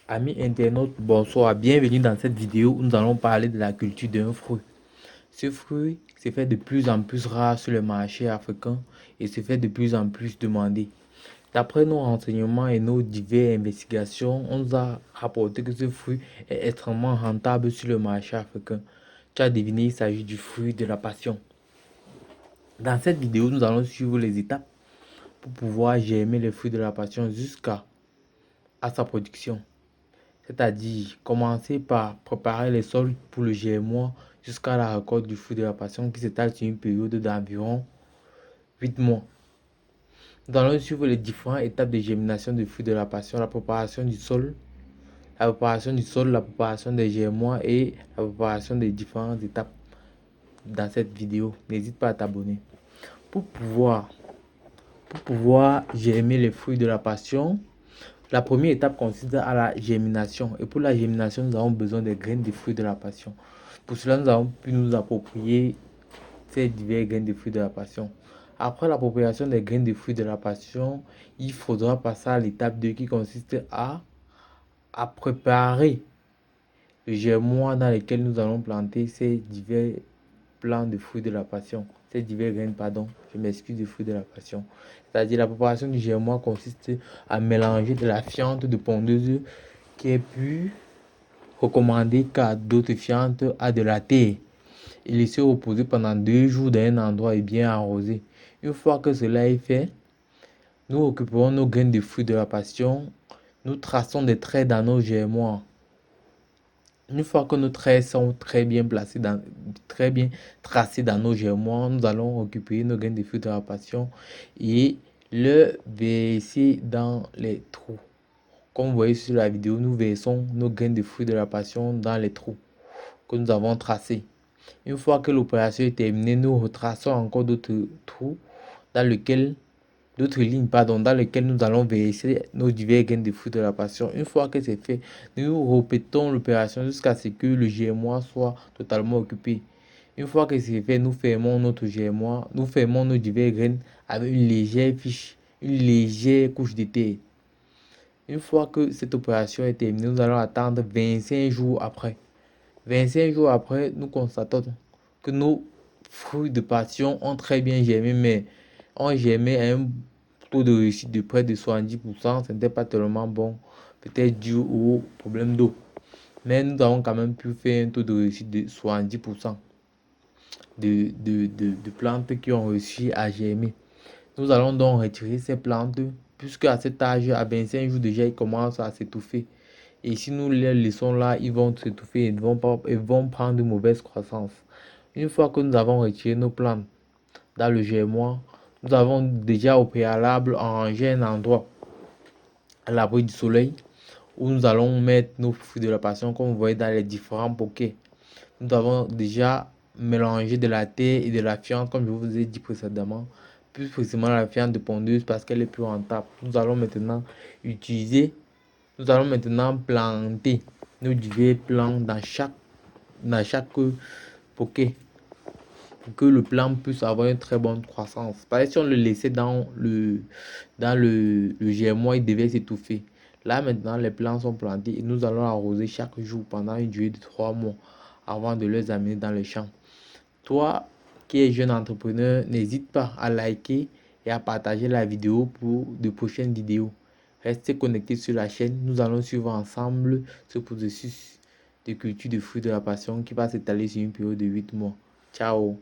Amis internautes, bonsoir, bienvenue dans cette vidéo où nous allons parler de la culture d'un fruit. Ce fruit se fait de plus en plus rare sur le marché africain et se fait de plus en plus demandé. D'après nos renseignements et nos diverses investigations, on nous a rapporté que ce fruit est extrêmement rentable sur le marché africain. Tu as deviné, il s'agit du fruit de la passion. Dans cette vidéo, nous allons suivre les étapes pour pouvoir germer le fruit de la passion jusqu'à sa production. C'est-à-dire commencer par préparer les sols pour le germoir jusqu'à la récolte du fruit de la passion qui s'étale sur une période d'environ 8 mois. Nous allons suivre les différentes étapes de germination du fruit de la passion, la préparation du sol, la préparation des germoirs et la préparation des différentes étapes dans cette vidéo. N'hésite pas à t'abonner. Pour pouvoir germer les fruits de la passion, la première étape consiste à la germination. Et pour la germination, nous avons besoin des graines de fruits de la passion. Pour cela, nous avons pu nous approprier ces diverses graines de fruits de la passion. Après l'appropriation des graines de fruits de la passion, il faudra passer à l'étape 2 qui consiste à préparer le germoir dans lequel nous allons planter ces divers plants de fruits de la passion. Ces diverses graines, pardon, je m'excuse, de fruits de la passion. C'est-à-dire la préparation du germoir consiste à mélanger de la fiente de pondeuse qui est plus recommandée qu'à d'autres fientes à de la terre et laisser reposer pendant 2 jours dans un endroit et bien arrosé. Une fois que cela est fait, nous récupérons nos graines de fruits de la passion, nous traçons des traits dans nos germoirs. Une fois que nos traits sont très bien tracés dans nos germoirs, nous allons récupérer nos graines de fruits de la passion et le verser dans les trous. Comme vous voyez sur la vidéo, nous versons nos graines de fruits de la passion dans les trous que nous avons tracés. Une fois que l'opération est terminée, nous retraçons encore d'autres trous dans lesquels dans lesquelles nous allons verser nos diverses graines de fruits de la passion. Une fois que c'est fait, nous répétons l'opération jusqu'à ce que le germoir soit totalement occupé. Une fois que c'est fait, nous fermons notre germoir, nous fermons nos diverses graines avec une légère couche de terre. Une fois que cette opération est terminée, nous allons attendre 25 jours après. 25 jours après, nous constatons que nos fruits de passion ont très bien germé, mais ont germé à un taux de réussite de près de 70%. Ce n'était pas tellement bon, peut-être dû au problème d'eau. Mais nous avons quand même pu faire un taux de réussite de 70% de plantes qui ont réussi à germer. Nous allons donc retirer ces plantes, puisque à cet âge, à 25 jours déjà, ils commencent à s'étouffer. Et si nous les laissons là, ils vont s'étouffer et vont prendre une mauvaise croissance. Une fois que nous avons retiré nos plantes dans le germoir, nous avons déjà au préalable arrangé un endroit à l'abri du soleil où nous allons mettre nos fruits de la passion comme vous voyez dans les différents bouquets. Nous avons déjà mélangé de la terre et de la fiente comme je vous ai dit précédemment. Plus précisément la fiente de pondeuse parce qu'elle est plus rentable. Nous allons maintenant planter nos divers plants dans chaque bouquet pour que le plant puisse avoir une très bonne croissance. Parce que si on le laissait dans le germoir, il devait s'étouffer. Là maintenant, les plants sont plantés et nous allons arroser chaque jour pendant une durée de 3 mois avant de les amener dans le champ. Toi qui es jeune entrepreneur, n'hésite pas à liker et à partager la vidéo pour de prochaines vidéos. Restez connectés sur la chaîne. Nous allons suivre ensemble ce processus de culture de fruits de la passion qui va s'étaler sur une période de 8 mois. Ciao!